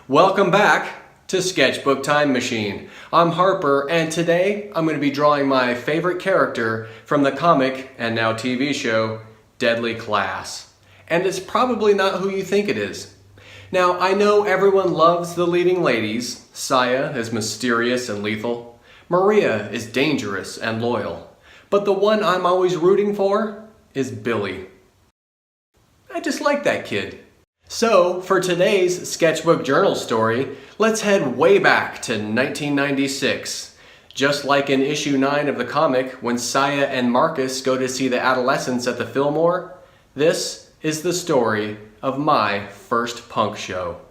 Welcome back to Sketchbook Time Machine. I'm Harper, and today I'm going to be drawing my favorite character from the comic and now TV show, Deadly Class. And it's probably not who you think it is. Now, I know everyone loves the leading ladies. Saya is mysterious and lethal. Maria is dangerous and loyal. But the one I'm always rooting for is Billy. I just like that kid. So, for today's Sketchbook Journal story, let's head way back to 1996. Just like in issue 9 of the comic, when Saya and Marcus go to see the adolescents at the Fillmore, this is the story of my first punk show.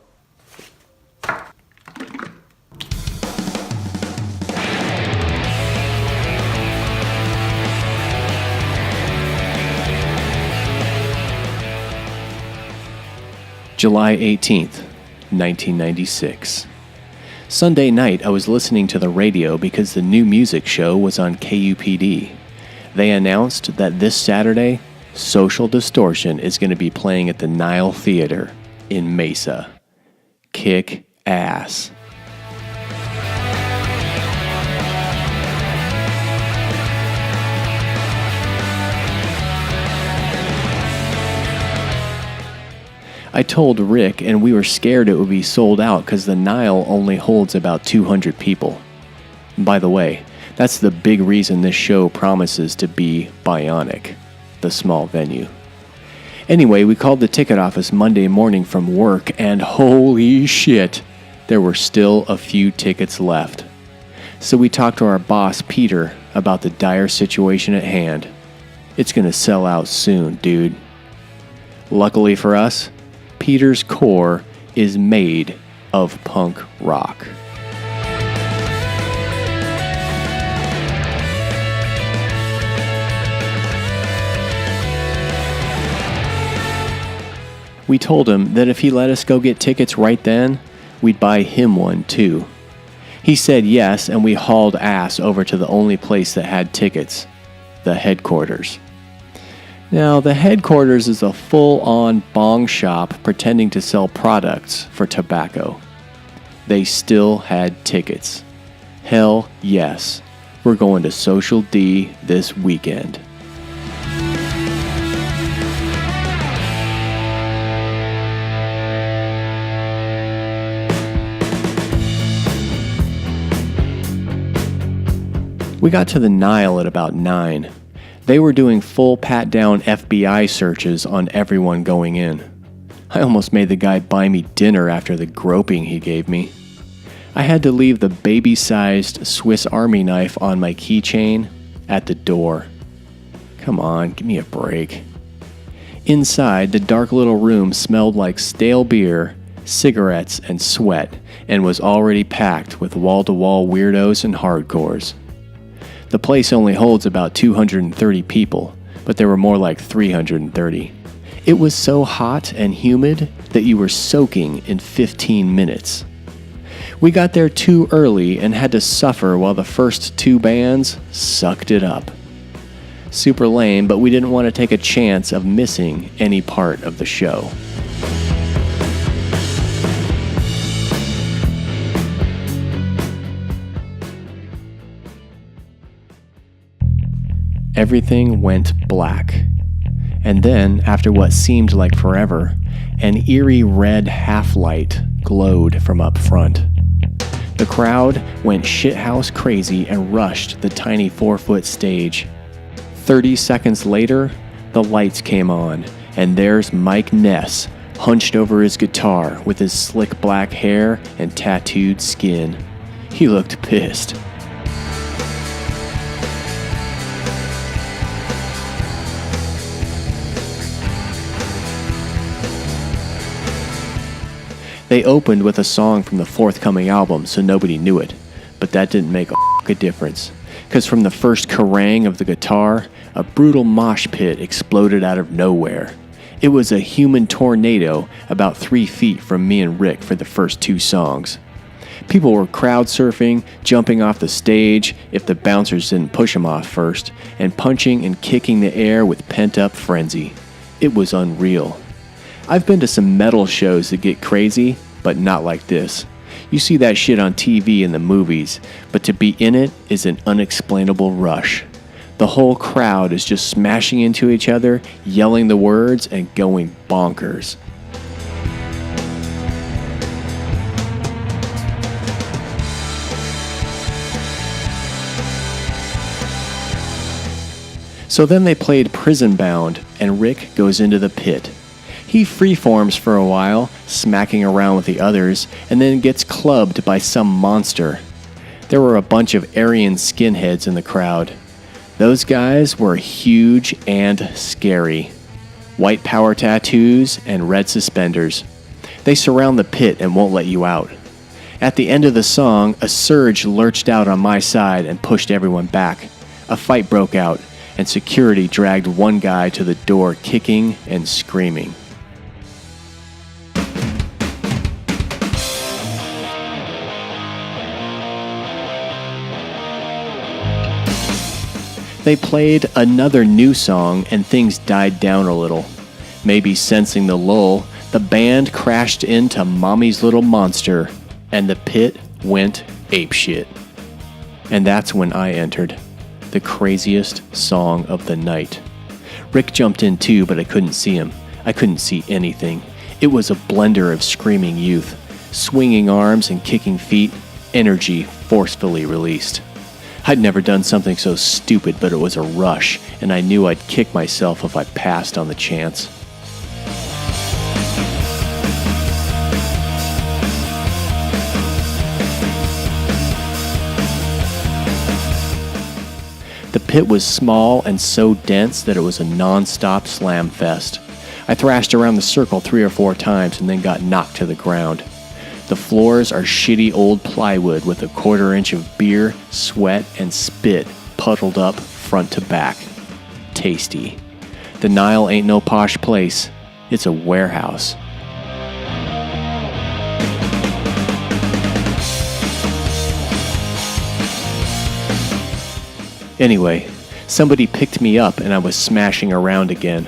July 18th, 1996. Sunday night, I was listening to the radio because the new music show was on KUPD. They announced that this Saturday, Social Distortion is going to be playing at the Nile Theater in Mesa. Kick ass. I told Rick, and we were scared it would be sold out because the Nile only holds about 200 people. By the way, that's the big reason this show promises to be bionic, the small venue. Anyway, we called the ticket office Monday morning from work, and holy shit, there were still a few tickets left. So we talked to our boss, Peter, about the dire situation at hand. It's gonna sell out soon, dude. Luckily for us, Peter's core is made of punk rock. We told him that if he let us go get tickets right then, we'd buy him one too. He said yes, and we hauled ass over to the only place that had tickets, the headquarters. Now, the headquarters is a full-on bong shop pretending to sell products for tobacco. They still had tickets. Hell yes, we're going to Social D this weekend. We got to the Nile at about 9. They were doing full pat-down FBI searches on everyone going in. I almost made the guy buy me dinner after the groping he gave me. I had to leave the baby-sized Swiss Army knife on my keychain at the door. Come on, give me a break. Inside, the dark little room smelled like stale beer, cigarettes, and sweat, and was already packed with wall-to-wall weirdos and hardcores. The place only holds about 230 people, but there were more like 330. It was so hot and humid that you were soaking in 15 minutes. We got there too early and had to suffer while the first 2 bands sucked it up. Super lame, but we didn't want to take a chance of missing any part of the show. Everything went black. And then, after what seemed like forever, an eerie red half-light glowed from up front. The crowd went shithouse crazy and rushed the tiny 4-foot stage. 30 seconds later, the lights came on, and there's Mike Ness, hunched over his guitar with his slick black hair and tattooed skin. He looked pissed. They opened with a song from the forthcoming album, so nobody knew it. But that didn't make a difference. Because from the first kerrang of the guitar, a brutal mosh pit exploded out of nowhere. It was a human tornado about 3 feet from me and Rick for the first 2 songs. People were crowd surfing, jumping off the stage if the bouncers didn't push them off first, and punching and kicking the air with pent-up frenzy. It was unreal. I've been to some metal shows that get crazy, but not like this. You see that shit on TV in the movies, but to be in it is an unexplainable rush. The whole crowd is just smashing into each other, yelling the words, and going bonkers. So then they played Prison Bound, and Rick goes into the pit. He freeforms for a while, smacking around with the others, and then gets clubbed by some monster. There were a bunch of Aryan skinheads in the crowd. Those guys were huge and scary. White power tattoos and red suspenders. They surround the pit and won't let you out. At the end of the song, a surge lurched out on my side and pushed everyone back. A fight broke out, and security dragged one guy to the door kicking and screaming. They played another new song and things died down a little. Maybe sensing the lull, the band crashed into Mommy's Little Monster and the pit went apeshit. And that's when I entered. The craziest song of the night. Rick jumped in too, but I couldn't see him. I couldn't see anything. It was a blender of screaming youth, swinging arms and kicking feet, energy forcefully released. I'd never done something so stupid, but it was a rush, and I knew I'd kick myself if I passed on the chance. The pit was small and so dense that it was a non-stop slam fest. I thrashed around the circle 3 or 4 times and then got knocked to the ground. The floors are shitty old plywood with a 1/4 inch of beer, sweat, and spit puddled up front to back. Tasty. The Nile ain't no posh place. It's a warehouse. Anyway, somebody picked me up and I was smashing around again.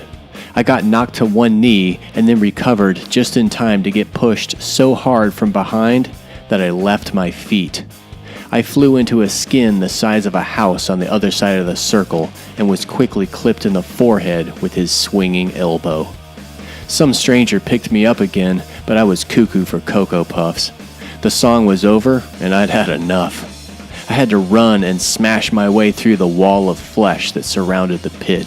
I got knocked to one knee and then recovered just in time to get pushed so hard from behind that I left my feet. I flew into a skin the size of a house on the other side of the circle and was quickly clipped in the forehead with his swinging elbow. Some stranger picked me up again, but I was cuckoo for Cocoa Puffs. The song was over and I'd had enough. I had to run and smash my way through the wall of flesh that surrounded the pit.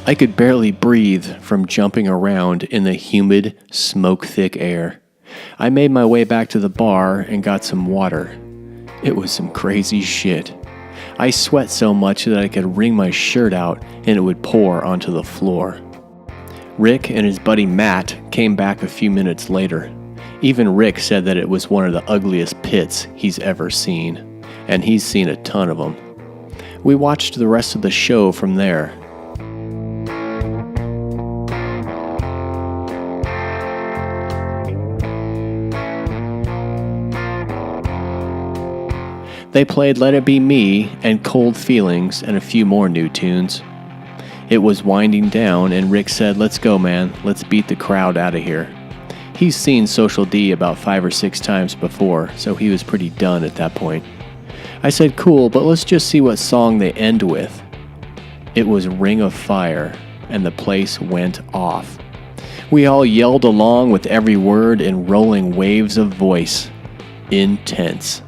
I could barely breathe from jumping around in the humid, smoke-thick air. I made my way back to the bar and got some water. It was some crazy shit. I sweat so much that I could wring my shirt out and it would pour onto the floor. Rick and his buddy Matt came back a few minutes later. Even Rick said that it was one of the ugliest pits he's ever seen, and he's seen a ton of them. We watched the rest of the show from there. They played Let It Be Me and Cold Feelings and a few more new tunes. It was winding down and Rick said, "Let's go, man. Let's beat the crowd out of here." He's seen Social D about 5 or 6 times before, so he was pretty done at that point. I said, "Cool, but let's just see what song they end with." It was Ring of Fire, and the place went off. We all yelled along with every word in rolling waves of voice. Intense.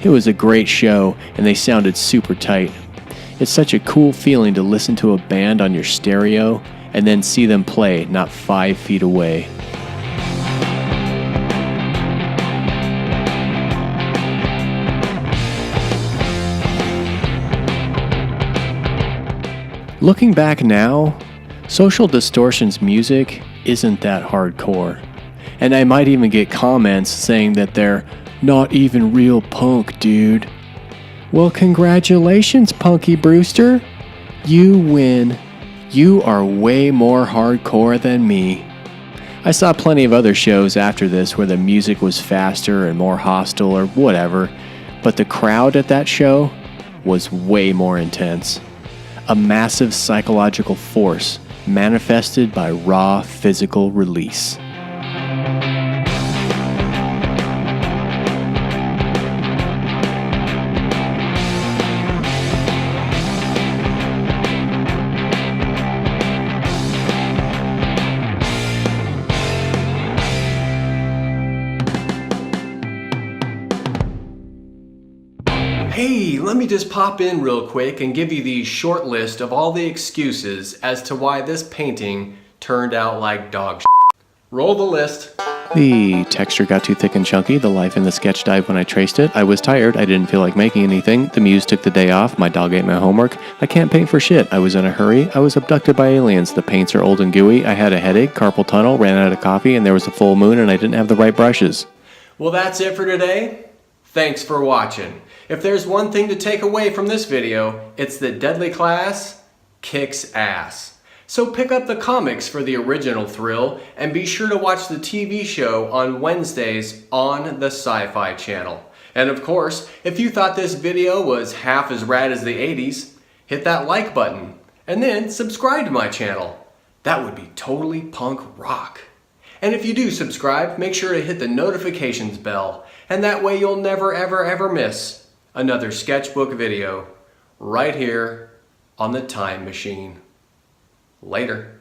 It was a great show, and they sounded super tight. It's such a cool feeling to listen to a band on your stereo and then see them play not 5 feet away. Looking back now, Social Distortion's music isn't that hardcore, and I might even get comments saying that they're not even real punk, dude. Well, congratulations, Punky Brewster. You win. You are way more hardcore than me. I saw plenty of other shows after this where the music was faster and more hostile or whatever, but the crowd at that show, was way more intense. A massive psychological force manifested by raw physical release. Hey, let me just pop in real quick and give you the short list of all the excuses as to why this painting turned out like dog shit. Roll the list. The texture got too thick and chunky, the life in the sketch died when I traced it, I was tired, I didn't feel like making anything, the muse took the day off, my dog ate my homework, I can't paint for shit, I was in a hurry, I was abducted by aliens, the paints are old and gooey, I had a headache, carpal tunnel, ran out of coffee, and there was a full moon and I didn't have the right brushes. Well, that's it for today. Thanks for watching. If there's one thing to take away from this video, it's that Deadly Class kicks ass. So pick up the comics for the original thrill and be sure to watch the TV show on Wednesdays on the Sci-Fi channel. And of course, if you thought this video was half as rad as the 80s, hit that like button and then subscribe to my channel. That would be totally punk rock. And if you do subscribe, make sure to hit the notifications bell, and that way you'll never ever miss another Sketchbook video right here on the Time Machine. Later.